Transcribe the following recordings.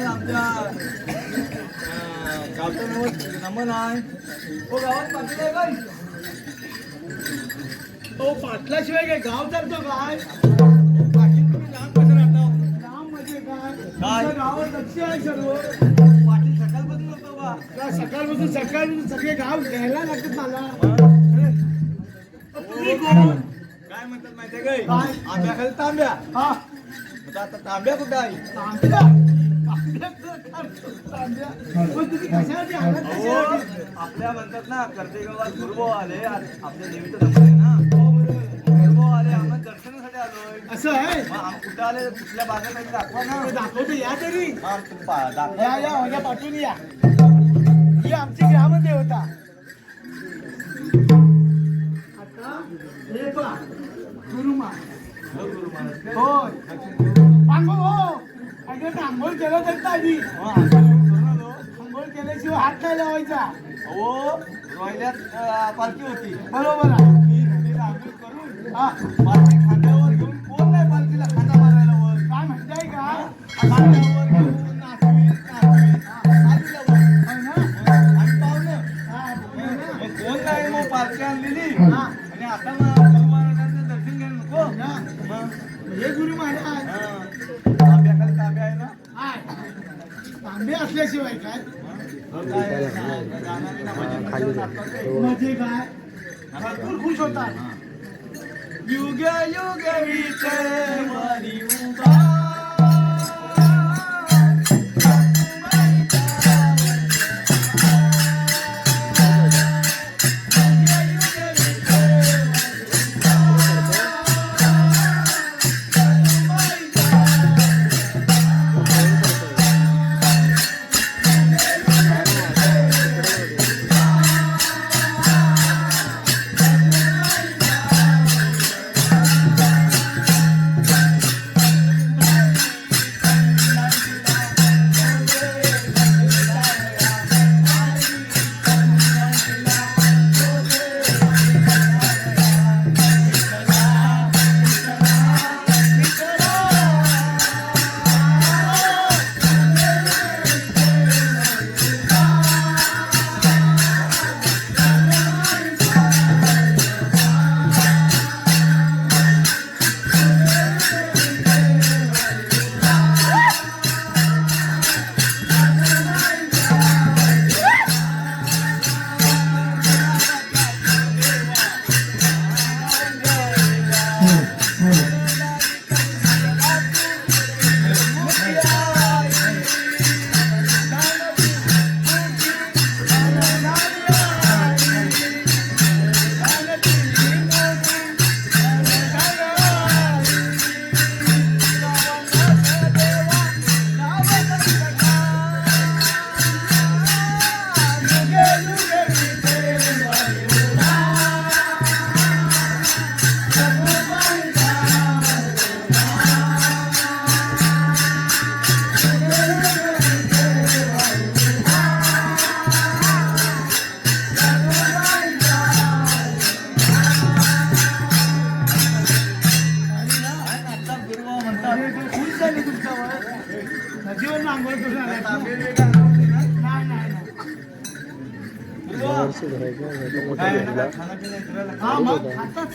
आमच्या गावचा नमन आहे. हो गावात पाटील आहे काय? हो पाटलाशिवाय काय गाव चालतो काय? पाटील तुम्ही लांब कसं राहता? लांब म्हणजे काय? गावात लक्ष आहे सर्व. पाटील सकाळपासून होतो बा. सकाळपासून सगळे गाव घ्यायला लागतात मला. काय म्हणतात माहितीये काय? आंब्या खाली तांब्या. हा आता तांब्या कुठे आहे? आपल्या म्हणतात ना कर्ते गावात गुरुभाऊ आले. आपल्या देवीचं नंबर आहे ना. गुरुभाऊ आले, आम्हाला दर्शनासाठी आलोय. असं आहे? कुठं आले? कुठल्या भागात दाखवा ना. दाखवतो या तरी. या पाठवून या. ही आमची ग्रामदेवता. आता हे पहा गुरुमा. होय आंघोळ हो. अगं आंघोळ केलं तर आधी आंघोळ केल्याशिवाय हात काय लावायचा. हो रोहिल्यात पालखी होती. बरोबर आहे. आंघोळ करून पालखी खांद्यावर घेऊन कोण नाही पालखीला खांदा मारायला वर. काय म्हणताय का? खांद्यावर घेऊन नाचवीत आलीला वर. आणि पावलं कोण नाही मग पालखी आणलेली. आणि आता गुरु महाराजांचं दर्शन घ्यायला नको. हे गुरु महाराज तांब्याखाली तांब्या आहे ना. तांबे असल्याशिवाय काय म्हणजे काय भरपूर खुश होतात. युग युग विठ्ठल उभा.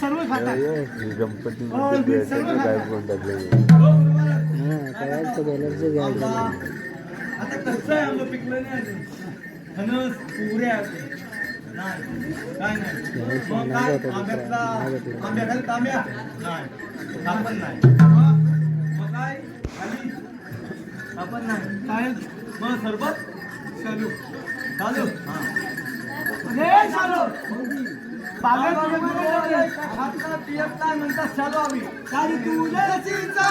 सर्व खातात. गणपती आता कसं आहे आंबा पिकलं नाही. फणस पुऱ्या काय नाही. मग काय आंब्याखाली तांब्या नाही. आपण नाही. मग काय खाली आपण नाही. काय मग सरबत चालू चालू. खातना पियत नाही म्हणतात चालू आम्ही. चालू तुळशीचा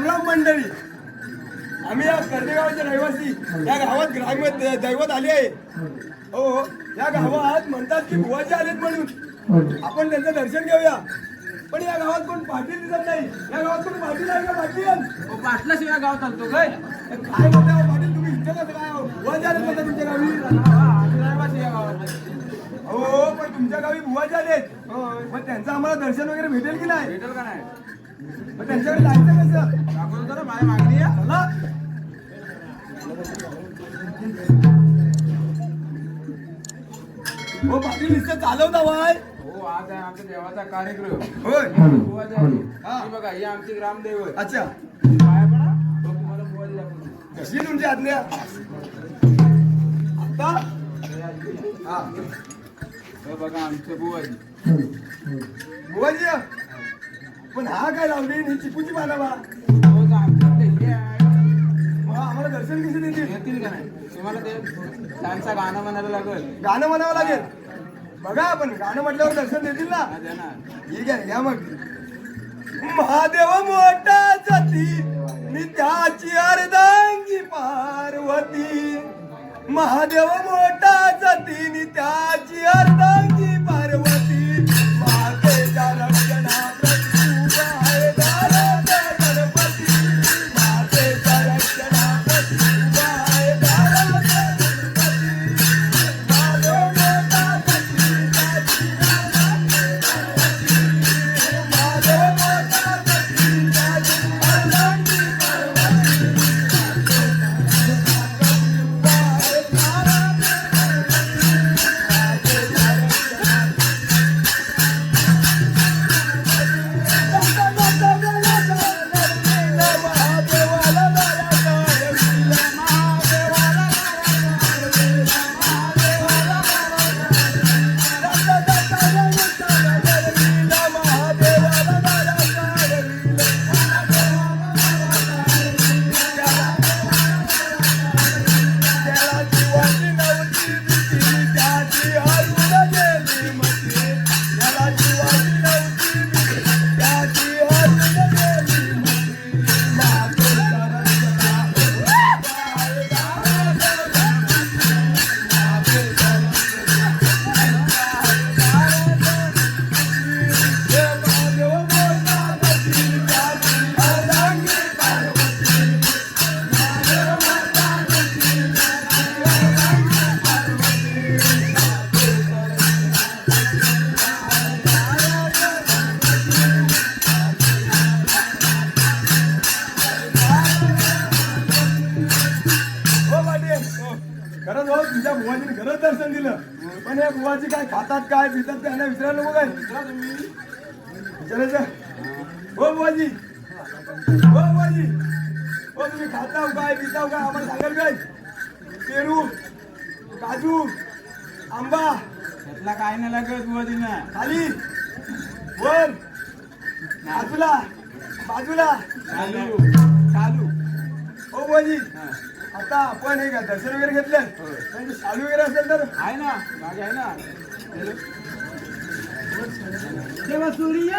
रामराम मंडळी. आम्ही या कर्देगावचे रहिवासी या गावात ग्राम्य दैवत आले आहे. हो, या गावात म्हणतात की बुवाजी आलेत म्हणून आपण त्यांचं दर्शन घेऊया. पण या गावात कोण पाटील दिसत नाही. या गावात कोण पाटील आहे का? पाटील पाटलाशिवाय गाव चालतो काय? काय म्हणता हो पाटील, तुम्ही इच्छा कसं काय हो? बुवाजी आलेत म्हणता तुमच्या गावी. हो, पण तुमच्या गावी बुवाजी आलेत. पण त्यांचं आम्हाला दर्शन वगैरे भेटेल की नाही? भेटेल का नाही? पण त्यांच्याकडे जायचं कसं? दाखवतो जरा, माझी मागणी आहे. चला. हो पाटील नुसतं चालवता वाय. हो, आज आहे आमच्या देवाचा कार्यक्रम. होय. बुवाजी आले. हा. ही बघा, ही आमची ग्रामदैवत. अच्छा, पाया पडा. बघ, तुम्हाला बुवाजी दाखवतो. कशी तुमची आज्ञा? आता हा हे बघा आमचे बुवाजी. बुवाजी, पण हा काय लावली ही चिकूची बांधावा. हो, तर आमच्याकडे हे आहे. मग आम्हाला दर्शन कसे देतील? येतील का नाही? तुम्हाला ते त्यांचं गाणं म्हणायला लागेल. गाणं म्हणावं लागेल. बघा, पण गाणं म्हटल्यावर दर्शन देतील ना? हा, दे ना. ठीक आहे, घ्या मग. महादेव मोठा जाती मी त्याची अर्धांगी पार्वती. महादेव मोठा जाती मी त्याची अर्धांगी पार्वती. मातेच्या रक्षणाप्रती उभा आहे दारात गणपती. मातेच्या रक्षणाप्रती उभा आहे दारात गणपती. महादेव मोठा जाती त्याची खरंच हो, तुमच्या बुवाजीने खरंच दर्शन दिलं. पण या बुवाजी काय खातात काय पितात काय यांना विचारायला नको काय? विचारायचं हो बुवाजी. हो बुवाजी, हो तुम्ही खाताव काय पिताव काय आम्हाला सांगाल काय? पेरू, काजू, आंबा त्यातला काय नाही लागत बुवाजींना. खाली वर बाजूला बाजूला चालू चालू. हो बुवाजी, हा. आता आपण हे का दर्शन वगैरे घेतलं होय. म्हणजे शालू वगैरे असेल तर आहे ना, माझी आहे ना. देवा सूर्य